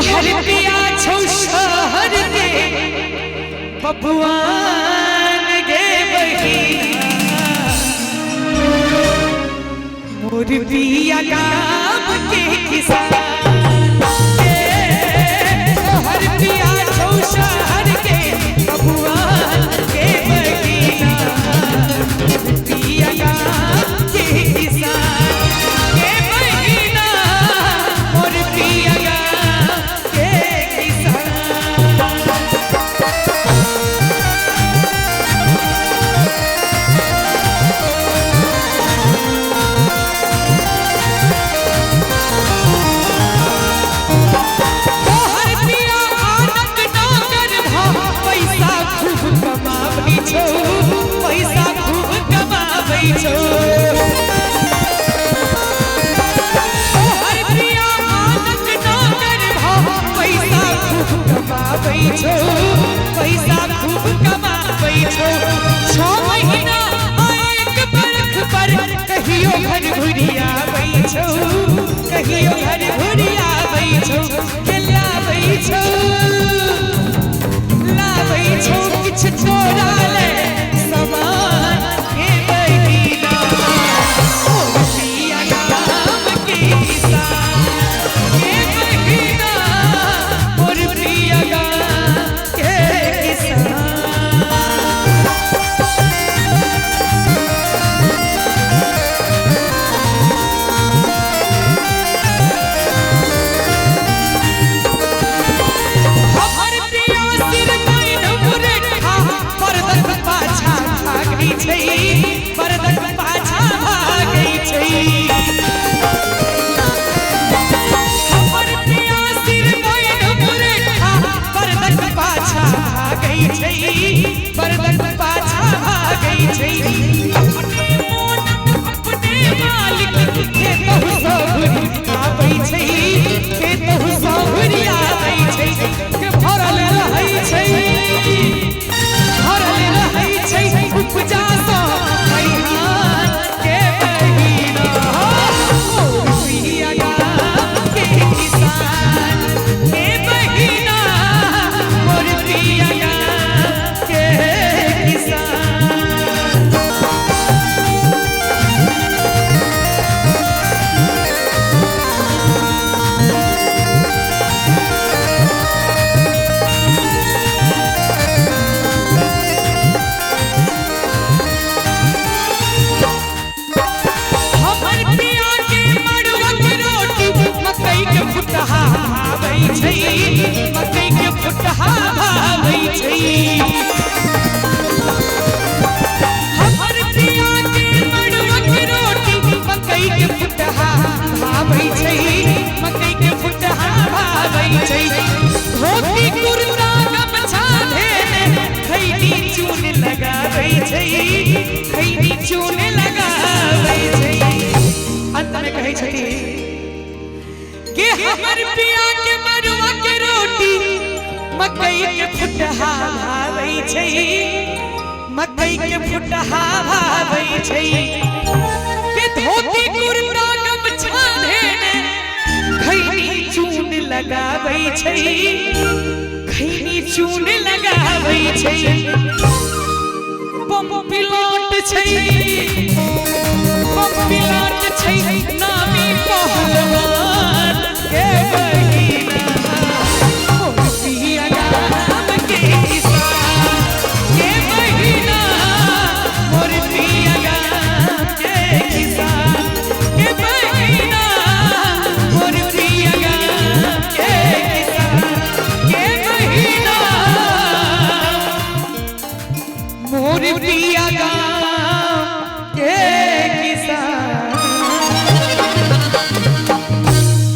तोहर पिया छौ शहर के बबुआन गे बहिना मोर पिया गाम के किसान तोहर पिया छौ शहर के बबुआन गे बहिना पिया गाम के किसान गे बहिना मोर पिया पैसा खूब कमाबै छौ तोहर पिया आनंद नगर भाव पैसा खूब कमाबै छौ पैसा खूब कमाबै छौ 6 महीना एक बरख पर कहियो घर घुरियाबै छौ कहियो घर घुरियाबै छौ के लाबै छौ किछ छोड़ा ले समान के बहिना मोर पिया गाम के किसान के बहिना मोर पिया गाम के किसान परदक पाछा भागै छै हमर पिया सिर बैन मुरेठा परदक पाछा भागै छै परदक पाछा भागै छै अपने मोन अपने मालिक के कहु सबुरी आबै छै के कहु सबुरी आबै छै के भरल रहै छै उपजा मकई के फुटहा भावै छै हमर पिया के मड़ुआ के रोटी मकई के फुटहा भावै छै मकई के फुटहा भावै छै धोती कुर्ता गमछा धेने खैनी चून लगाबै छै खैनी चून लगाबै छै अंत में कहै छै के हमर पिया के मड़ुआ के रोटी मकई के फुटहा भावै छै मकई के फुटहा भावै छै के धोती कुर्ता गमछा धेने खैनी चून लगाबै छै खैनी चून लगाबै छै बम पिलाट छै नामी पहलवान के बहिना मोर पिया गाम के किसान के बहिना मोर पिया गाम के किसान के बहिना मोर पिया गाम के किसान के बहिना मोर पिया गाम के